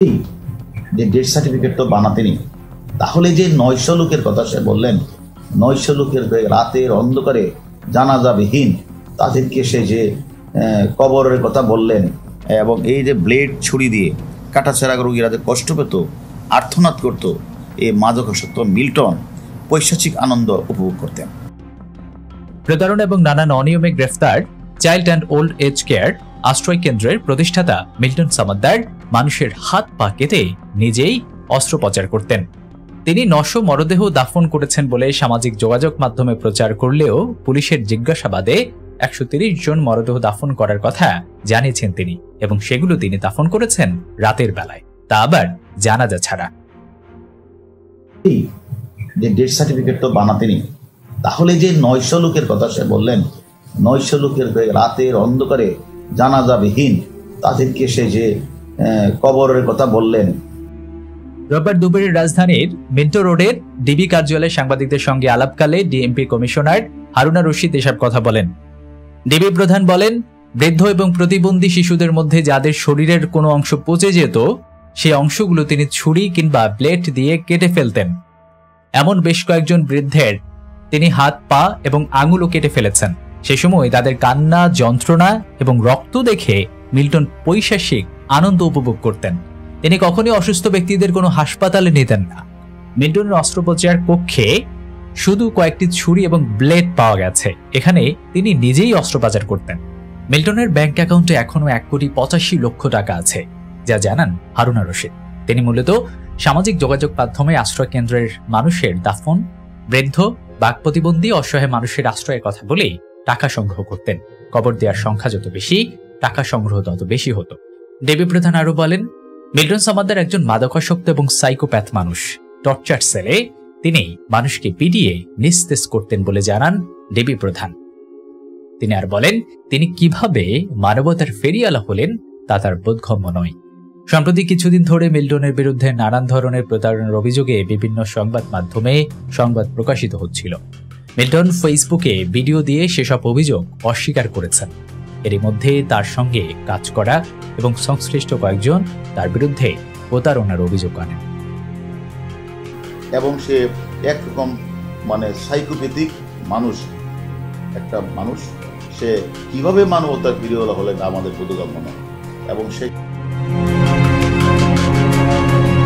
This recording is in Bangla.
যে ডেথ সার্টিফিকেট তো বানাতেনি, তাহলে যে 900 লোকের কথা সে বললেন, 900 লোকের রাতের অন্ধকারে জানাজাবিহীন তাদেরকে সে যে কবরের কথা বললেন, এবং এই যে ব্লেড ছুরি দিয়ে কাটাছেঁড়া রোগীরা যে কষ্ট পেত, আর্তনাদ করত, এই মাদকাসক্ত মিল্টন পৈশাচিক আনন্দ উপভোগ করতেন। প্রতারণা এবং নানান অনিয়মে গ্রেফতার child and old age care আশ্রয় কেন্দ্রের প্রতিষ্ঠাতা মিল্টন সামাদ্দার মানুষের হাত পা কেটে নিজেই অস্ত্রোপচার করতেন। তিনি 900 মরদেহ দাফন করেছেন বলে সামাজিক যোগাযোগ মাধ্যমে প্রচার করলেও পুলিশের জিজ্ঞাসাবাদে 130 জন মরদেহ দাফন করার কথা জানিয়েছেন তিনি, এবং সেগুলো তিনি দাফন করেছেন রাতের বেলায়, তা আবার জানাজা ছাড়া। যে ডেথ সার্টিফিকেট তো বানাতেনি, তাহলে যে 900 লোকের কথা সে বললেন, 900 লোকের রাতের অন্ধকারে জানাজাবিহীন তাদেরকে সে যে কবরের কথা বললেন। রোববার দুপুরে রাজধানীর মিন্টো রোডের ডিবি কার্যালয়ে সাংবাদিকদের সঙ্গে আলাপকালে ডিএমপি কমিশনার হারুনা রশিদ এসব কথা বলেন। ডিবি প্রধান বলেন, বৃদ্ধ এবং প্রতিবন্ধী শিশুদের মধ্যে যাদের শরীরের কোনো অংশ পচে যেত, সেই অংশগুলো তিনি ছুরি কিংবা ব্লেড দিয়ে কেটে ফেলতেন। এমন বেশ কয়েকজন বৃদ্ধের তিনি হাত পা এবং আঙুলও কেটে ফেলেছেন। সে সময় তাদের কান্না, যন্ত্রণা এবং রক্ত দেখে মিল্টন পৈশাচিক আনন্দ উপভোগ করতেন। তিনি কখনই অসুস্থ ব্যক্তিদের কোনো হাসপাতালে নিতেন না। মিল্টনের অস্ত্রোপচার কক্ষে শুধু কয়েকটি ছুরি এবং ব্লেড পাওয়া গেছে, এখানে তিনি নিজেই অস্ত্রোপচার করতেন। মিল্টনের ব্যাংক অ্যাকাউন্টে এখনো 1,85,00,000 টাকা আছে, যা জানান হারুনা রশিদ। তিনি মূলত সামাজিক যোগাযোগ মাধ্যমে আশ্রয় কেন্দ্রের মানুষের দাফন, বৃদ্ধ, বাক প্রতিবন্ধী, অসহায় মানুষের আশ্রয়ের কথা বলেই টাকা সংগ্রহ করতেন। কবর দেওয়ার সংখ্যা যত বেশি, টাকা সংগ্রহ তত বেশি হতো। ডিবি প্রধান আরো বলেন, মিল্টন সামাদ্দার একজন মাদকাসক্ত এবং সাইকোপ্যাথ মানুষ। টর্চার সেলে তিনি মানুষকে পিটিয়ে নিস্তেজ করতেন বলে জানান ডিবি প্রধান। তিনি আর বলেন, তিনি কিভাবে মানবতার ফেরিয়ালা হলেন তা তার বোধগম্য নয়। সম্প্রতি কিছুদিন ধরে মিল্টনের বিরুদ্ধে নানান ধরনের প্রতারণার অভিযোগে বিভিন্ন সংবাদ মাধ্যমে সংবাদ প্রকাশিত হচ্ছিল। মিল্টন ফেসবুকে ভিডিও দিয়ে সেসব অভিযোগ অস্বীকার করেছেন। এরই মধ্যে তার সঙ্গে কাজ করা এবং সংশ্লিষ্ট কয়েকজন তার বিরুদ্ধে প্রতারণার অভিযোগ আনেন। এবং সে একরকম সাইকোপ্যাথিক মানুষ, একটা মানুষ, সে কিভাবে মানবতার ফিরিওয়ালা হলেন আমাদের বোধগম্য নয়। এবং সে